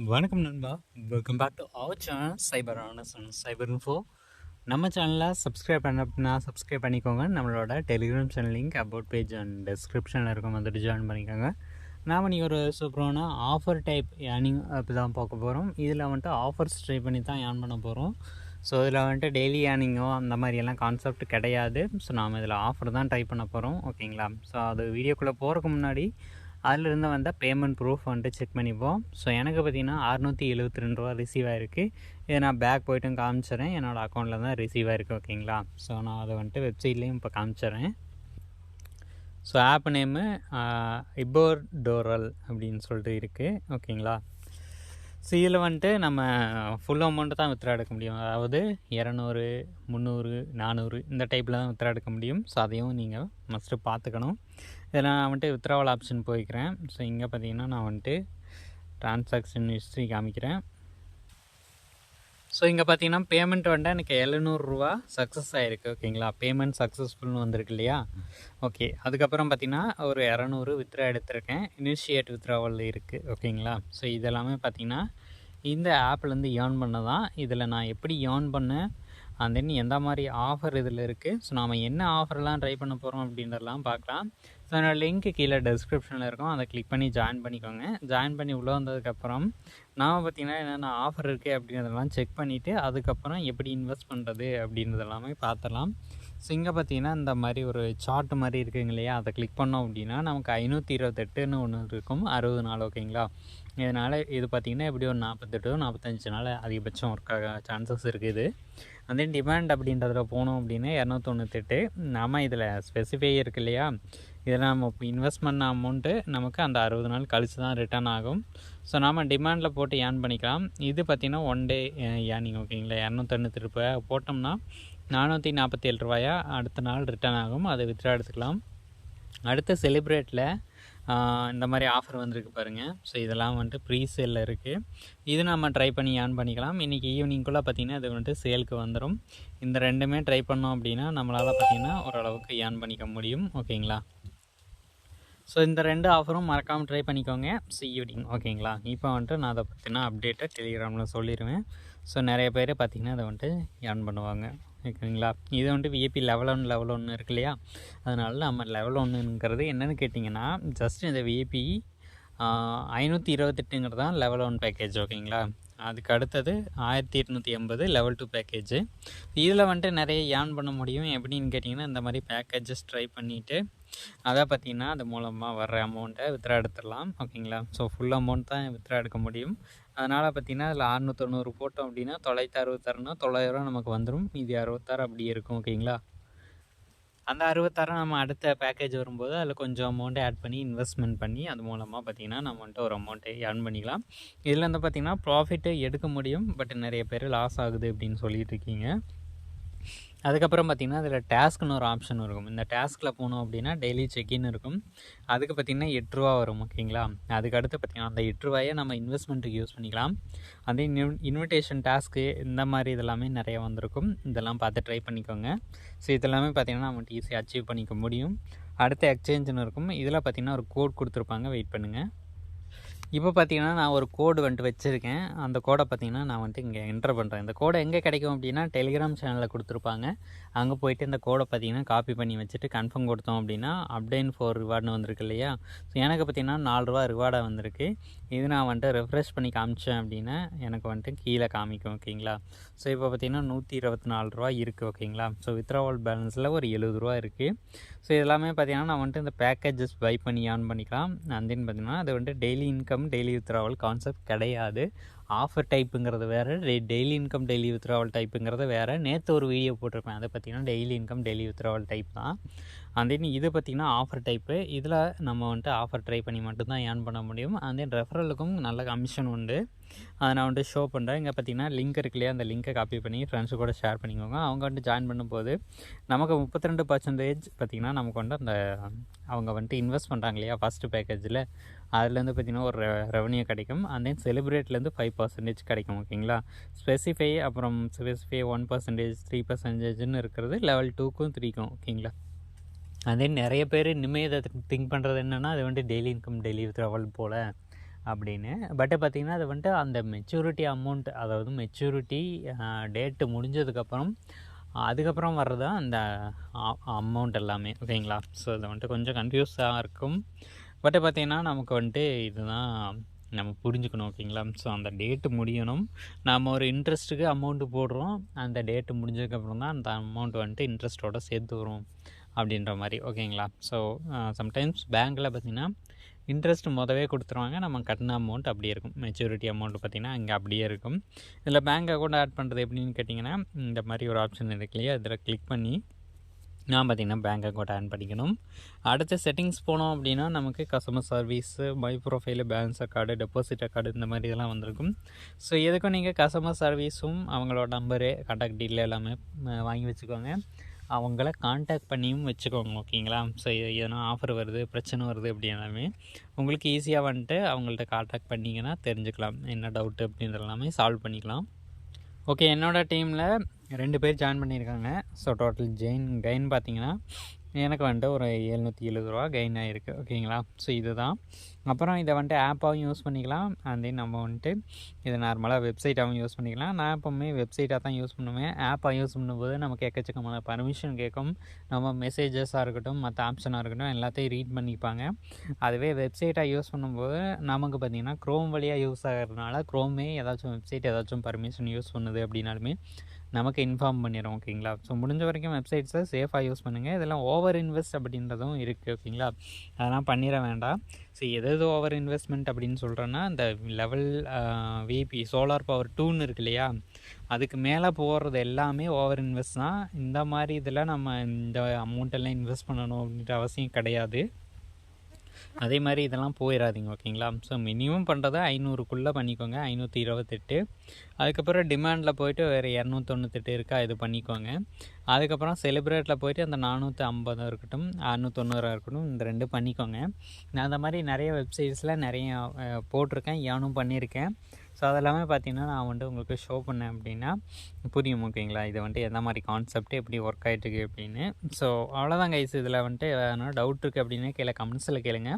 வணக்கம் நண்பா. Welcome back to our channel cyber ஆனஸ் அண்ட் சைபர் இன்ஃபோ. நம்ம சேனலை சப்ஸ்கிரைப் பண்ண சப்ஸ்கிரைப் பண்ணிக்கோங்க. நம்மளோட Telegram channel link about page and டிஸ்கிரிப்ஷனில் இருக்கும், வந்துட்டு ஜாயின் பண்ணிக்கோங்க. நாம் நீங்கள் ஒரு சூப்பரான ஆஃபர் டைப் ஏர்னிங் ஆப் தான் பார்க்க போகிறோம். இதில் வந்துட்டு ஆஃபர்ஸ் ட்ரை பண்ணி தான் ஏர்ன் பண்ண போகிறோம். ஸோ இதில் வந்துட்டு டெய்லி ஏர்னிங்கோ அந்த மாதிரியெல்லாம் கான்செப்ட் கிடையாது. ஸோ நாம் இதில் ஆஃபர் தான் ட்ரை பண்ண போகிறோம், ஓகேங்களா? ஸோ அது வீடியோக்குள்ளே போகிறதுக்கு முன்னாடி அதிலிருந்து வந்தால் பேமெண்ட் ப்ரூஃப் வந்துட்டு செக் பண்ணிப்போம். ஸோ எனக்கு பார்த்திங்கன்னா 672 ரூபா ரிசீவ் ஆகிருக்கு. இதை நான் பேக் போய்ட்டும் காமிச்சிட்றேன். என்னோடய அக்கௌண்ட்டில் தான் ரிசீவ் ஆகிருக்கு, ஓகேங்களா? ஸோ நான் அதை வந்துட்டு வெப்சைட்லேயும் இப்போ காமிச்சிட்றேன். ஸோ ஆப் நேமு இபோர்டோரல் அப்படின்னு சொல்லிட்டு இருக்குது, ஓகேங்களா? ஸோ இதில் வந்துட்டு நம்ம ஃபுல் அமௌண்ட்டு தான் வித்ட்ரா எடுக்க முடியும். அதாவது 200, 300, 400 இந்த டைப்பில் தான் வித்ட்ரா எடுக்க முடியும். ஸோ அதையும் நீங்கள் மஸ்ட்டு பார்த்துக்கணும். இதில் நான் வந்துட்டு வித்ட்ராவல் ஆப்ஷன் போய்க்கிறேன். ஸோ இங்கே பார்த்தீங்கன்னா நான் வந்துட்டு ட்ரான்சாக்ஷன் ஹிஸ்ட்ரி காமிக்கிறேன். ஸோ இங்கே பார்த்தீங்கன்னா பேமெண்ட் வந்துட்டு எனக்கு 700 ரூபா சக்ஸஸ் ஆகிருக்கு, ஓகேங்களா? பேமெண்ட் சக்ஸஸ்ஃபுல்னு வந்திருக்கு இல்லையா? ஓகே. அதுக்கப்புறம் பார்த்தீங்கன்னா ஒரு 200 வித்ட்ரா எடுத்திருக்கேன். இனிஷியேட் வித்ட்ராவல் இருக்குது, ஓகேங்களா? ஸோ இதெல்லாமே பார்த்தீங்கன்னா இந்த ஆப்லேருந்து ஏர்ன் பண்ண தான். இதில் நான் எப்படி ஏர்ன் பண்ணேன், அண்ட் தென் எந்த மாதிரி ஆஃபர் இதில் இருக்குது, ஸோ நாம் என்ன ஆஃபர்லாம் ட்ரை பண்ண போகிறோம் அப்படின்றதெல்லாம் பார்க்கலாம். ஸோ என்னோடய லிங்க்கு கீழே டிஸ்கிரிப்ஷனில் இருக்கும், அதை கிளிக் பண்ணி ஜாயின் பண்ணிக்கோங்க. ஜாயின் பண்ணி உள்ளே வந்ததுக்கப்புறம் நாம் பார்த்திங்கன்னா என்னென்ன ஆஃபர் இருக்குது அப்படின்றதெல்லாம் செக் பண்ணிவிட்டு அதுக்கப்புறம் எப்படி இன்வெஸ்ட் பண்ணுறது அப்படின்றதெல்லாமே பார்த்துடலாம். ஸோ இங்கே பார்த்திங்கன்னா இந்த மாதிரி ஒரு சார்ட் மாதிரி இருக்குங்க இல்லையா, அதை கிளிக் பண்ணோம் அப்படின்னா நமக்கு 528ன்னு ஒன்று இருக்கும், 60 நாள், ஓகேங்களா? இதனால் இது பார்த்திங்கன்னா எப்படி ஒரு 48 45 நாள் அதிகபட்சம் ஒர்க் ஆக சான்சஸ் இருக்குது. அதே டிமாண்ட் அப்படின்றதில் போனோம் அப்படின்னா 298. நாம் இதில் ஸ்பெசிஃபை இருக்குது இல்லையா, இதில் நம்ம இப்போ இன்வெஸ்ட் பண்ண அமௌண்ட்டு நமக்கு அந்த 60 நாள் கழித்து தான் ரிட்டர்ன் ஆகும். ஸோ நாம் டிமாண்டில் போட்டு ஏர்ன் பண்ணிக்கலாம். இது பார்த்திங்கன்னா ஒன் டே ஏர்னிங், ஓகேங்களா? 298 ரூபாய் போட்டோம்னா 447 ரூபாயா அடுத்த நாள் ரிட்டர்ன் ஆகும். அதை வித்ட்ரா எடுத்துக்கலாம். அடுத்த செலிப்ரேட்டில் இந்த மாதிரி ஆஃபர் வந்திருக்கு பாருங்கள். ஸோ இதெல்லாம் வந்துட்டு ப்ரீ சேலில் இருக்குது. இது நம்ம ட்ரை பண்ணி ஏர்ன் பண்ணிக்கலாம். இன்றைக்கி ஈவினிங்குள்ளே பார்த்திங்கன்னா இது வந்துட்டு சேலுக்கு வந்துடும். இந்த ரெண்டுமே ட்ரை பண்ணோம் அப்படின்னா நம்மளால் பார்த்திங்கன்னா ஓரளவுக்கு ஏர்ன் பண்ணிக்க முடியும், ஓகேங்களா? ஸோ இந்த 2 ஆஃபரும் மறக்காமல் ட்ரை பண்ணிக்கோங்க. ஈவினிங், ஓகேங்களா? இப்போ வந்துட்டு நான் அதை பற்றின அப்டேட்டை டெலிகிராமில் சொல்லிடுவேன். ஸோ நிறைய பேர் பார்த்திங்கன்னா அதை வந்துட்டு ஏர்ன் பண்ணுவாங்க, ஓகேங்களா? இது வந்துட்டு விஐபி லெவல் 1 இருக்கு இல்லையா, அதனால நம்ம லெவல் 1ங்கிறது என்னென்னு கேட்டிங்கன்னா ஜஸ்ட் இந்த விஐபி 528ங்கிறது தான் லெவல் 1 பேக்கேஜ், ஓகேங்களா? அதுக்கு அடுத்தது 1880 லெவல் 2 பேக்கேஜ். இதில் வந்துட்டு நிறைய ஏர்ன் பண்ண முடியும். எப்படின்னு கேட்டிங்கன்னா இந்த மாதிரி பேக்கேஜஸ் ட்ரை பண்ணிவிட்டு அதை பார்த்திங்கன்னா அது மூலமாக வர்ற அமௌண்ட்டை வித்ட்ரா எடுத்துடலாம், ஓகேங்களா? ஸோ ஃபுல் அமௌண்ட் தான் வித்ட்ரா எடுக்க முடியும். அதனால் பார்த்திங்கன்னா அதில் 690 போட்டோம் அப்படின்னா 966னா 900 நமக்கு வந்துடும். மீதி 66 அப்படியே இருக்கும், ஓகேங்களா? அந்த 66 நம்ம அடுத்த பேக்கேஜ் வரும்போது அதில் கொஞ்சம் அமௌண்ட்டை ஆட் பண்ணி இன்வெஸ்ட்மெண்ட் பண்ணி அது மூலமாக பார்த்திங்கன்னா நம்ம வந்துட்டு ஒரு அமௌண்ட்டை ஏர்ன் பண்ணிக்கலாம். இதில் வந்து பார்த்திங்கன்னா ப்ராஃபிட்டு எடுக்க முடியும், பட் நிறைய பேர் லாஸ் ஆகுது அப்படின்னு சொல்லிட்டு இருக்கீங்க. அதுக்கப்புறம் பார்த்திங்கன்னா அதில் டாஸ்க்னு ஒரு ஆப்ஷன் இருக்கும். இந்த டாஸ்கில் போனோம் அப்படின்னா டெய்லி செக்இன் இருக்கும். அதுக்கு பார்த்திங்கன்னா 8 ரூபா வரும், ஓகேங்களா? அதுக்கு அடுத்து பார்த்திங்கன்னா அந்த 8 ரூபாயை நம்ம இன்வெஸ்ட்மெண்ட்டுக்கு யூஸ் பண்ணிக்கலாம். அதே இன்விடேஷன் டாஸ்க்கு இந்த மாதிரி இதெல்லாமே நிறைய வந்திருக்கும். இதெல்லாம் பார்த்து ட்ரை பண்ணிக்கோங்க. ஸோ இதெல்லாமே பார்த்திங்கன்னா நம்ம ஈஸியாக அச்சீவ் பண்ணிக்க முடியும். அடுத்து எக்ஸ்சேஞ்சுன்னு இருக்கும். இதில் பார்த்திங்கன்னா ஒரு கோட் கொடுத்துருப்பாங்க, வெயிட் பண்ணுங்கள். இப்போ பார்த்திங்கன்னா நான் ஒரு கோடு வந்துட்டு வச்சுருக்கேன். அந்த கோடை பார்த்திங்கன்னா நான் வந்துட்டு இங்கே என்ட்ரு பண்ணுறேன். இந்த கோடை எங்கே கிடைக்கும் அப்படின்னா டெலிகிராம் சேனலில் கொடுத்துருப்பாங்க. அங்கே போய்ட்டு இந்த கோடை பார்த்திங்கன்னா காப்பி பண்ணி வச்சுட்டு கன்ஃபார்ம் கொடுத்தோம் அப்படின்னா அப்டேன் ஃபார் ரிவார்டுன்னு வந்திருக்கு இல்லையா, ஸோ எனக்கு பார்த்திங்கன்னா 4 ரூபா ரிவார்டாக வந்திருக்கு. இது நான் வந்துட்டு ரெஃப்ரெஷ் பண்ணி காமிச்சேன் அப்படின்னா எனக்கு வந்துட்டு கீழே காமிக்கும், ஓகேங்களா? ஸோ இப்போ பார்த்திங்கன்னா 124 ரூபா இருக்குது, ஓகேங்களா? ஸோ வித்ட்ராவல் பேலன்ஸில் ஒரு 70 ரூபா இருக்குது. ஸோ இதெல்லாமே பார்த்திங்கன்னா நான் வந்துட்டு இந்த பேக்கேஜஸ் பை பண்ணி ஏர்ன் பண்ணிக்கலாம். அண்ட் தென் பார்த்திங்கன்னா அது வந்துட்டு daily income daily withdrawal concept கிடையாது. ஆஃபர் டைப்புங்கிறது வேறு, டெய்லி இன்கம் டெய்லி வித்ட்ராவல் டைப்புங்கிறது வேறு. நேற்று ஒரு வீடியோ போட்டிருப்பேன், அதை பார்த்திங்கன்னா daily income daily withdrawal type தான். அண்ட் தென் இது பார்த்திங்கன்னா ஆஃபர் டைப்பு. இதில் நம்ம வந்துட்டு ஆஃபர் ட்ரை பண்ணி மட்டும்தான் ஏர்ன் பண்ண முடியும். அண்ட் தென் ரெஃபரலுக்கும் நல்ல கமிஷன் உண்டு. அதை நான் வந்துட்டு ஷோ பண்ணுறேன். இங்கே பார்த்திங்கன்னா லிங்க் இருக்கு இல்லையா, அந்த லிங்க்கை காப்பி பண்ணி ஃப்ரெண்ட்ஸு கூட ஷேர் பண்ணிக்கோங்க. அவங்க வந்துட்டு ஜாயின் பண்ணும்போது நமக்கு 32% பார்த்திங்கன்னா நமக்கு வந்துட்டு அந்த அவங்க வந்துட்டு இன்வெஸ்ட் பண்ணுறாங்க இல்லையா ஃபஸ்ட்டு பேக்கேஜில், அதுலேருந்து பார்த்திங்கன்னா ஒரு ரெவன்யூ கிடைக்கும். அண்ட் தென் செலிப்ரேட்லேருந்து 5% கிடைக்கும், ஓகேங்களா? ஸ்பெசிஃபை அப்புறம் ஸ்பெசிஃபை 1%, 3%ன்னு இருக்கிறது லெவல் 2க்கும் 3க்கும், ஓகேங்களா? அதே நிறைய பேர் இனிமேல் இதை திங்க் பண்ணுறது என்னென்னா அது வந்துட்டு டெய்லி இன்கம் டெய்லி வித்ட்ராவல் போல் அப்படின்னு. பட்டு பார்த்திங்கன்னா அது வந்துட்டு அந்த மெச்சூரிட்டி அமௌண்ட், அதாவது மெச்சூரிட்டி டேட்டு முடிஞ்சதுக்கப்புறம் அதுக்கப்புறம் வர்றது தான் அந்த அமௌண்ட் எல்லாமே, ஓகேங்களா. ஸோ அது வந்துட்டு கொஞ்சம் கன்ஃபியூஸாக இருக்கும். பட்டு பார்த்திங்கன்னா நமக்கு வந்துட்டு இதுதான் நம்ம புரிஞ்சுக்கணும், ஓகேங்களா. ஸோ அந்த டேட்டு முடியணும், நம்ம ஒரு இன்ட்ரெஸ்ட்டுக்கு அமௌண்ட்டு போடுறோம், அந்த டேட்டு முடிஞ்சதுக்கப்புறம் தான் அந்த அமௌண்ட் வந்துட்டு இன்ட்ரெஸ்ட்டோடு சேர்த்து வரும் அப்படின்ற மாதிரி, ஓகேங்களா. ஸோ சம்டைம்ஸ் பேங்க்கில் பார்த்திங்கன்னா இன்ட்ரெஸ்ட் மொதவே கொடுத்துருவாங்க, நம்ம கட்டின அமௌண்ட் அப்படியே இருக்கும். மெச்சூரிட்டி அமௌண்ட் பார்த்திங்கன்னா அங்கே அப்படியே இருக்கும். இதில் பேங்க் அக்கௌண்ட் ஆட் பண்ணுறது எப்படின்னு கேட்டிங்கன்னா, இந்த மாதிரி ஒரு ஆப்ஷன் இருக்கு இல்லையா, இதில் கிளிக் பண்ணி நான் பார்த்திங்கன்னா பேங்க் அக்கௌண்ட் ஆட் பண்ணிக்கணும். அடுத்த செட்டிங்ஸ் போனோம் அப்படின்னா நமக்கு customer service, my profile, balance account, deposit account இந்த மாதிரி இதெல்லாம் வந்திருக்கும். ஸோ எதுக்கும் நீங்கள் கஸ்டமர் சர்வீஸும் அவங்களோட நம்பரு, கான்டாக்ட் டீட்டெயில் எல்லாமே வாங்கி வச்சுக்கோங்க. அவங்கள கான்டாக்ட் பண்ணியும் வச்சுக்கோங்க, ஓகேங்களா. ஸோ எதனா ஆஃபர் வருது, பிரச்சனை வருது அப்படின்னாலுமே உங்களுக்கு ஈஸியாக வந்துட்டு அவங்கள்ட்ட கான்டாக்ட் பண்ணிங்கன்னா தெரிஞ்சுக்கலாம், என்ன டவுட்டு அப்படின்றது எல்லாமே சால்வ் பண்ணிக்கலாம். ஓகே, என்னோடய டீமில் 2 பேர் ஜாயின் பண்ணியிருக்காங்க. ஸோ டோட்டல் கெயின் பார்த்திங்கன்னா எனக்கு வந்துட்டு ஒரு 770 ரூபா கெயின் ஆகிருக்கு, ஓகேங்களா. ஸோ இதுதான். அப்புறம் இதை வந்துட்டு ஆப்பாகவும் யூஸ் பண்ணிக்கலாம், அண்ட் தென் நம்ம வந்துட்டு இதை நார்மலாக வெப்சைட்டாகவும் யூஸ் பண்ணிக்கலாம். நான் எப்போவுமே வெப்சைட்டாக தான் யூஸ் பண்ணுவேன். ஆப்பாக யூஸ் பண்ணும்போது நமக்கு எக்கச்சக்கமான பர்மிஷன் கேட்கும். நம்ம மெசேஜஸாக இருக்கட்டும், மற்ற ஆப்ஷனாக இருக்கட்டும், எல்லாத்தையும் ரீட் பண்ணிப்பாங்க. அதுவே வெப்சைட்டாக யூஸ் பண்ணும்போது நமக்கு பார்த்திங்கன்னா க்ரோம் வழியாக யூஸ் ஆகிறதுனால க்ரோமே ஏதாச்சும் வெப்சைட் ஏதாச்சும் பர்மிஷன் யூஸ் பண்ணுது அப்படின்னாலுமே நமக்கு இன்ஃபார்ம் பண்ணிடும், ஓகேங்களா. ஸோ முடிஞ்ச வரைக்கும் வெப்சைட்ஸை சேஃபாக யூஸ் பண்ணுங்கள். இதெல்லாம் ஓவர் இன்வெஸ்ட் அப்படின்றதும் இருக்குது, ஓகேங்களா. அதெல்லாம் பண்ணிட வேண்டாம். ஸோ எது ஓவர் இன்வெஸ்ட்மெண்ட் அப்படின்னு சொல்கிறேன்னா, இந்த லெவல் விபி சோலார் பவர் 2ன்னு இருக்கு இல்லையா, அதுக்கு மேலே போடுறது எல்லாமே ஓவர் இன்வெஸ்ட் தான். இந்த மாதிரி இதில் நம்ம இந்த அமௌண்ட்டெல்லாம் இன்வெஸ்ட் பண்ணணும் அப்படின்ற அவசியம் கிடையாது. அதே மாதிரி இதெல்லாம் போயிடாதீங்க, ஓகேங்களா. ஸோ மினிமம் பண்ணுறதை 500க்குள்ளே பண்ணிக்கோங்க, 528. அதுக்கப்புறம் டிமாண்டில் போய்ட்டு வேறு 298 இருக்கா, இது பண்ணிக்கோங்க. அதுக்கப்புறம் செலிப்ரேட்டில் போய்ட்டு அந்த 450 இருக்கட்டும், 690 இருக்கட்டும், இந்த 2 பண்ணிக்கோங்க. நான் அந்த மாதிரி நிறைய வெப்சைட்ஸில் நிறைய போட்டிருக்கேன், ஏனும் பண்ணியிருக்கேன். ஸோ அதெல்லாமே பார்த்திங்கன்னா நான் வந்துட்டு உங்களுக்கு ஷோ பண்ணேன் அப்படின்னா புரியும், ஓகேங்களா. இது வந்துட்டு எந்த மாதிரி கான்செப்ட் எப்படி ஒர்க் ஆகிட்டுருக்கு அப்படின்னு. ஸோ அவ்வளோதான் கைஸ். இதில் வந்துட்டு எதனா டவுட் இருக்குது அப்படின்னு கீழே கமெண்ட்ஸில் கேளுங்க.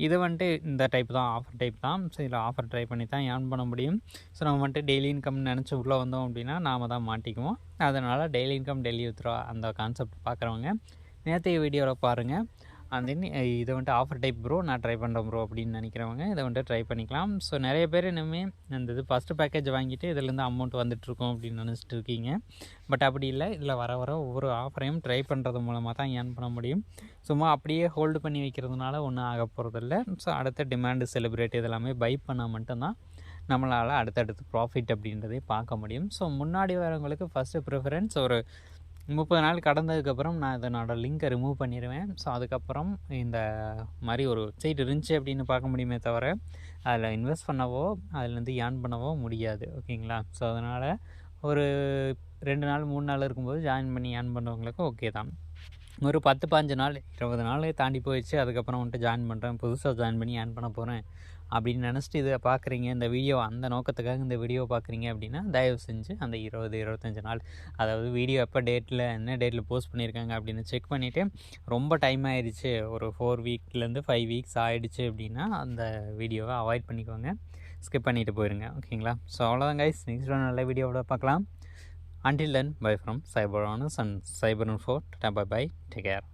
இது வந்துட்டு இந்த டைப் தான், ஆஃபர் டைப் தான். ஸோ இதில் ஆஃபர் ட்ரை பண்ணி தான் ஏர்ன் பண்ண முடியும். ஸோ நம்ம வந்துட்டு டெய்லி இன்கம் நினச்சி உள்ளே வந்தோம் அப்படின்னா நாம் தான் மாட்டிக்குவோம். அதனால் டெய்லி இன்கம் டெய்லி வித்ரா அந்த கான்செப்ட் பார்க்குறவங்க நேற்றைய வீடியோவில் பாருங்கள். அண்ட் தென் இதை வந்துட்டு ஆஃபர் டைப் ப்ரோ, நான் ட்ரை பண்ணுறேன் ப்ரோ அப்படின்னு நினைக்கிறவங்க இதை வந்துட்டு ட்ரை பண்ணிக்கலாம். ஸோ நிறைய பேர் இன்னுமே அந்த இது ஃபஸ்ட்டு பேக்கேஜ் வாங்கிட்டு இதிலேருந்து அமௌண்ட் வந்துட்டுருக்கோம் அப்படின்னு நினச்சிட்டு இருக்கீங்க. பட் அப்படி இல்லை, இதில் வர ஒவ்வொரு ஆஃபரையும் ட்ரை பண்ணுறது மூலமாக தான் ஏர்ன் பண்ண முடியும். சும்மா அப்படியே ஹோல்டு பண்ணி வைக்கிறதுனால ஒன்றும் ஆக போகிறதில்ல. ஸோ அடுத்த டிமாண்டு செலிப்ரேட் இதெல்லாமே பை பண்ணால் மட்டும்தான் நம்மளால் அடுத்தடுத்து ப்ராஃபிட் அப்படின்றதே பார்க்க முடியும். ஸோ முன்னாடி வரவங்களுக்கு ஃபஸ்ட்டு ப்ரிஃபரன்ஸ் ஒரு 30 நாள் கடந்ததுக்கப்புறம் நான் இதனோட லிங்க்கை ரிமூவ் பண்ணிடுவேன். ஸோ அதுக்கப்புறம் இந்த மாதிரி ஒரு வெப்சைட் இருந்துச்சு அப்படின்னு பார்க்க முடியுமே தவிர அதில் இன்வெஸ்ட் பண்ணவோ அதுலேருந்து ஏர்ன் பண்ணவோ முடியாது, ஓகேங்களா. ஸோ அதனால் ஒரு 2 நாள் 3 நாள் இருக்கும்போது ஜாயின் பண்ணி ஏர்ன் பண்ணுறவங்களுக்கு ஓகே தான். ஒரு 10-15 நாள் 20 நாள் தாண்டி போயிடுச்சு, அதுக்கப்புறம் வந்துட்டு ஜாயின் பண்ணுறேன், புதுசாக ஜாயின் பண்ணி ஏர்ன் பண்ண போகிறேன் அப்படின்னு நினச்சிட்டு இதை பார்க்குறீங்க, இந்த வீடியோ அந்த நோக்கத்துக்காக இந்த வீடியோ பார்க்குறீங்க அப்படின்னா தயவு செஞ்சு அந்த 20-25 நாள், அதாவது வீடியோ எப்போ டேட்டில் என்ன டேட்டில் போஸ்ட் பண்ணியிருக்காங்க அப்படின்னு செக் பண்ணிவிட்டு ரொம்ப டைம் ஆயிடுச்சு, ஒரு 4 வீக்லேருந்து 5 வீக்ஸ் ஆகிடுச்சு அப்படின்னா அந்த வீடியோவை அவாய்ட் பண்ணிக்கோங்க, ஸ்கிப் பண்ணிவிட்டு போயிடுங்க, ஓகேங்களா. ஸோ அவ்வளோதான் கைஸ், நெக்ஸ்ட் ஒரு நல்ல வீடியோவோட பார்க்கலாம். Until then, bye from Cyber Honors and Cyber Info. Bye bye. Take care.